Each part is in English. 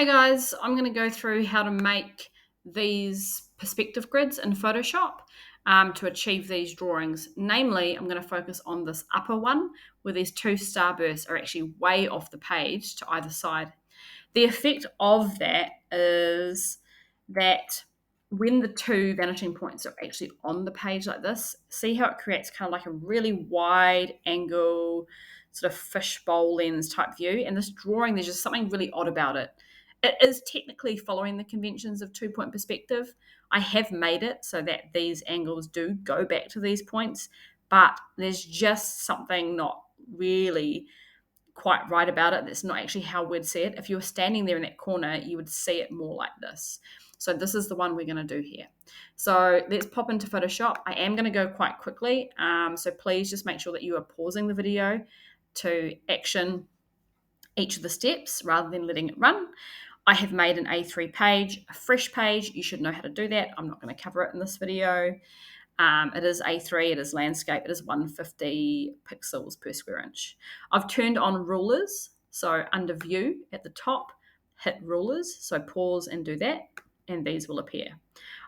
Hi guys, I'm going to go through how to make these perspective grids in Photoshop to achieve these drawings. Namely, I'm going to focus on this upper one where these two starbursts are actually way off the page to either side. The effect of that is that when the two vanishing points are actually on the page like this, see how it creates kind of like a really wide angle, sort of fishbowl lens type view. And this drawing, there's just something really odd about it. It is technically following the conventions of two-point perspective. I have made it so that these angles do go back to these points, but there's just something not really quite right about it. That's not actually how we'd see it. If you were standing there in that corner, you would see it more like this. So this is the one we're going to do here. So let's pop into Photoshop. I am going to go quite quickly. So please just make sure that you are pausing the video to action each of the steps rather than letting it run. I have made an A3 page, a fresh page. You should know how to do that. I'm not going to cover it in this video. It is A3, it is landscape, it is 150 pixels per square inch. I've turned on rulers, so under view at the top, hit rulers, so pause and do that, and these will appear.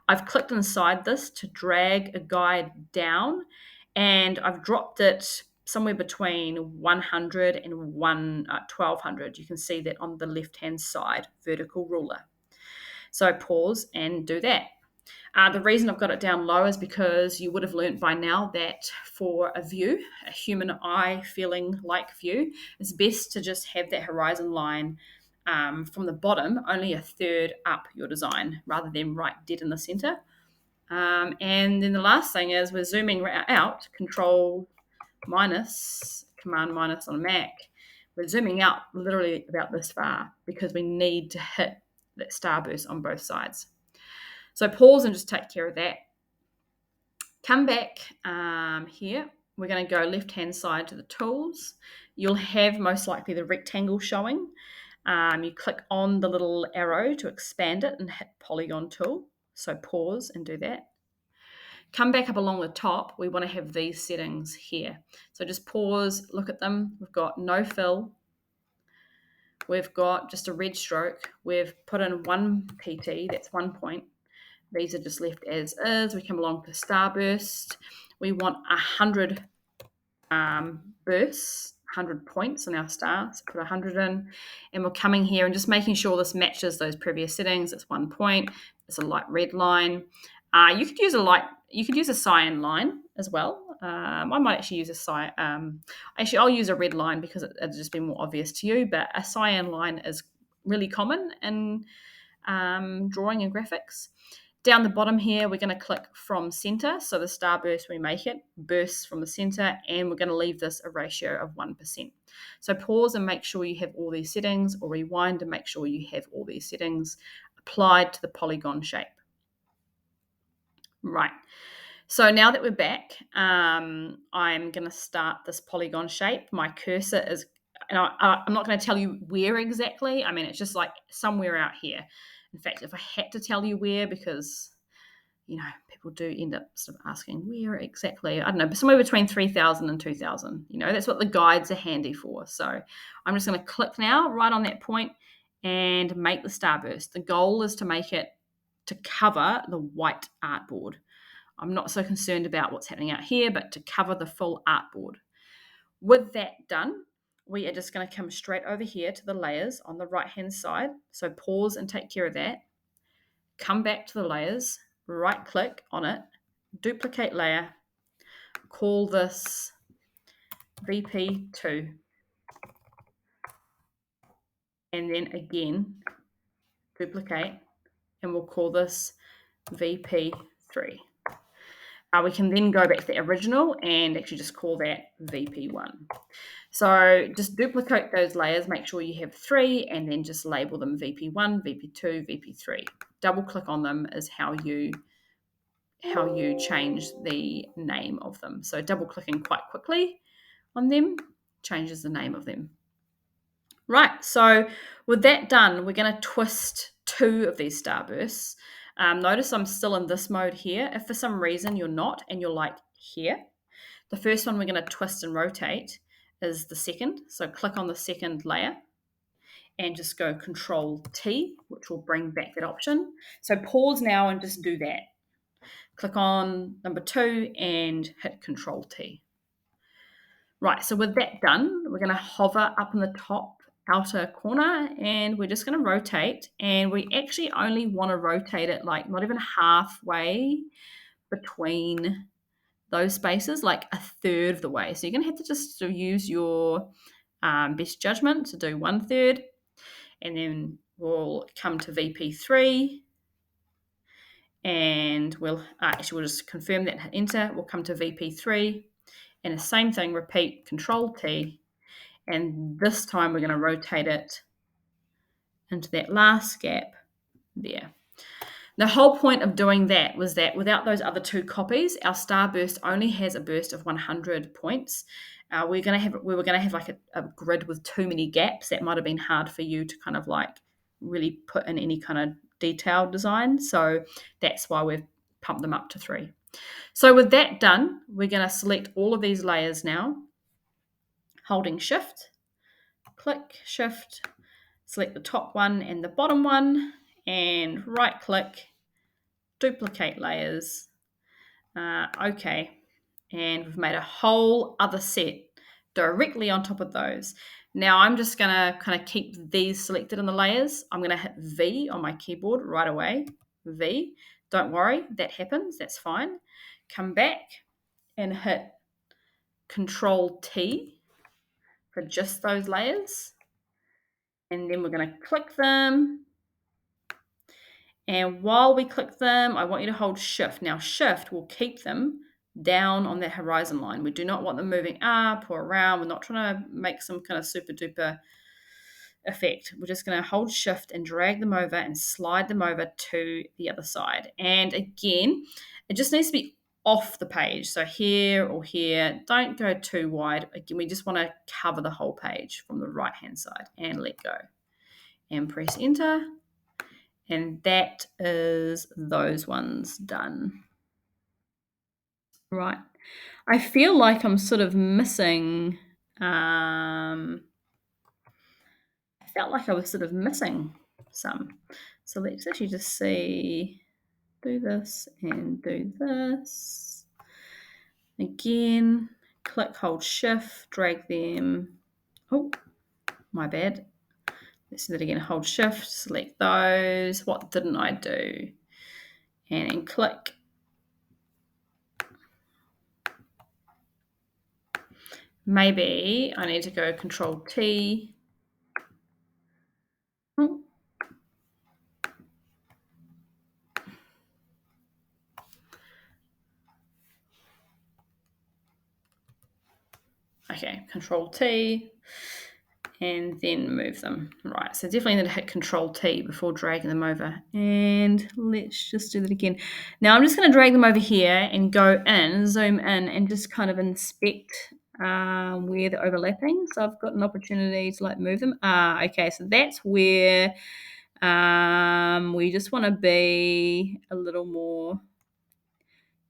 I've clicked inside this to drag a guide down, and I've dropped it somewhere between 100 and 1200. You can see that on the left-hand side, vertical ruler. So pause and do that. The reason I've got it down low is because you would have learnt by now that for a view, a human eye feeling like view, it's best to just have that horizon line from the bottom only a third up your design rather than right dead in the center. And then the last thing is we're zooming out, Control minus, Command minus on a Mac. We're zooming out literally about this far because we need to hit that starburst on both sides. So pause and just take care of that. Come back here. We're going to go left-hand side to the tools. You'll have most likely the rectangle showing. You click on the little arrow to expand it and hit polygon tool. So pause and do that. Come back up along the top. We want to have these settings here. So just pause, look at them. We've got no fill. We've got just a red stroke. We've put in 1 PT, that's 1 point. These are just left as is. We come along to starburst. We want 100 bursts, 100 points on our star. So put 100 in. And we're coming here and just making sure this matches those previous settings. It's 1 point. It's a light red line. You could use a cyan line as well. I might actually use a cyan. I'll use a red line because it'll just be more obvious to you. But a cyan line is really common in drawing and graphics. Down the bottom here, we're going to click from center. So the starburst, we make it, bursts from the center, and we're going to leave this a ratio of 1%. So pause and make sure you have all these settings, or rewind and make sure you have all these settings applied to the polygon shape. Right. So now that we're back, I'm going to start this polygon shape. My cursor is, and I'm not going to tell you where exactly. I mean, it's just like somewhere out here. In fact, if I had to tell you where, because, people do end up sort of asking where exactly, I don't know, but somewhere between 3,000 and 2,000, that's what the guides are handy for. So I'm just going to click now right on that point and make the starburst. The goal is to make it to cover the white artboard. I'm not so concerned about what's happening out here, but to cover the full artboard. With that done, we are just going to come straight over here to the layers on the right-hand side. So pause and take care of that. Come back to the layers, right-click on it, duplicate layer, call this VP2. And then again, duplicate, and we'll call this VP3. We can then go back to the original and actually just call that VP1. So just duplicate those layers, make sure you have 3, and then just label them VP1, VP2, VP3. Double click on them is how you change the name of them. So double clicking quite quickly on them changes the name of them. Right, so with that done, we're going to twist 2 of these starbursts. Notice I'm still in this mode here. If for some reason you're not and you're like here, the first one we're going to twist and rotate is the second. So click on the second layer and just go Control T, which will bring back that option. So pause now and just do that. Click on number 2 and hit Control T. Right, so with that done, we're going to hover up in the top outer corner and we're just going to rotate, and we actually only want to rotate it like not even halfway between those spaces, like a third of the way. So you're going to have to just sort of use your best judgment to do 1/3, and then we'll come to VP3 and we'll just confirm that, hit enter. We'll come to VP3 and the same thing, repeat, Control T, and this time we're going to rotate it into that last gap there. The whole point of doing that was that without those other 2 copies, our starburst only has a burst of 100 points. We were going to have like a grid with too many gaps. That might have been hard for you to kind of like really put in any kind of detailed design. So that's why we've pumped them up to 3. So with that done, we're going to select all of these layers now, holding Shift, click, Shift, select the top one and the bottom one, and right click, duplicate layers. Okay, and we've made a whole other set directly on top of those. Now I'm just going to kind of keep these selected in the layers. I'm going to hit V on my keyboard right away. V. Don't worry, that happens. That's fine. Come back and hit Control T for just those layers. And then we're going to click them. And while we click them, I want you to hold Shift. Now Shift will keep them down on that horizon line. We do not want them moving up or around. We're not trying to make some kind of super duper effect. We're just going to hold Shift and drag them over and slide them over to the other side. And again, it just needs to be off the page. So here or here, don't go too wide. Again, we just want to cover the whole page from the right hand side, and let go and press enter. And that is those ones done. Right. I feel like I'm sort of missing, I felt like I was sort of missing some. So let's actually just see, do this and do this. Again, click, hold Shift, drag them. Oh, my bad. Let's do that again. Hold Shift, select those. What didn't I do? And then click. Maybe I need to go Control T. Oh. Okay, Control T, and then move them. Right, so definitely need to hit Control T before dragging them over. And let's just do that again. Now I'm just going to drag them over here and go in, zoom in, and just kind of inspect where they're overlapping. So I've got an opportunity to like move them. Okay, so that's where we just want to be a little more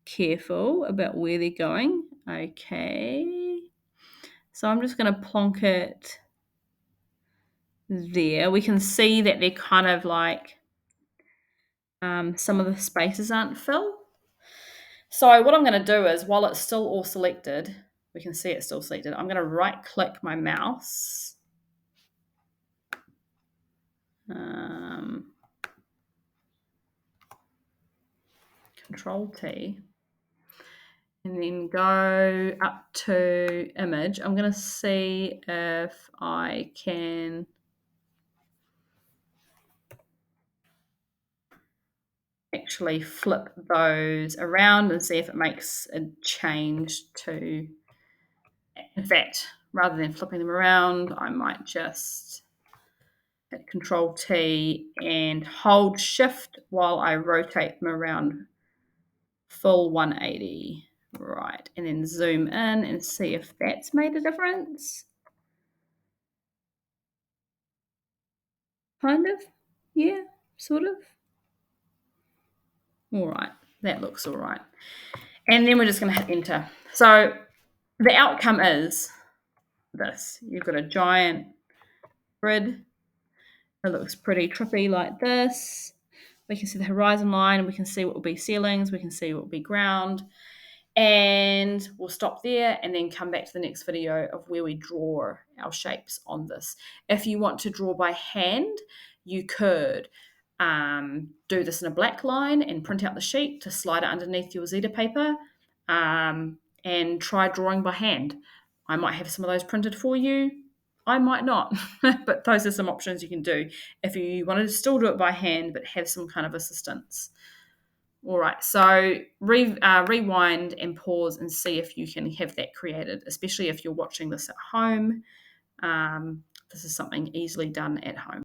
careful about where they're going. Okay. So I'm just going to plonk it there. We can see that they're kind of like some of the spaces aren't filled. So what I'm going to do is, while it's still all selected, we can see it's still selected. I'm going to right click my mouse. Control T. And then go up to image. I'm going to see if I can actually flip those around and see if it makes a change to, in fact, rather than flipping them around, I might just hit Control T and hold Shift while I rotate them around full 180. Right, and then zoom in and see if that's made a difference. Kind of, yeah, sort of. All right, that looks all right. And then we're just going to hit enter. So the outcome is this. You've got a giant grid It looks pretty trippy like this. We can see the horizon line, and we can see what will be ceilings, we can see what will be ground. And we'll stop there and then come back to the next video of where we draw our shapes on this. If you want to draw by hand, you could do this in a black line and print out the sheet to slide it underneath your Zeta paper, and try drawing by hand. I might have some of those printed for you. I might not, but those are some options you can do if you want to still do it by hand but have some kind of assistance. All right, so rewind and pause and see if you can have that created, especially if you're watching this at home. This is something easily done at home.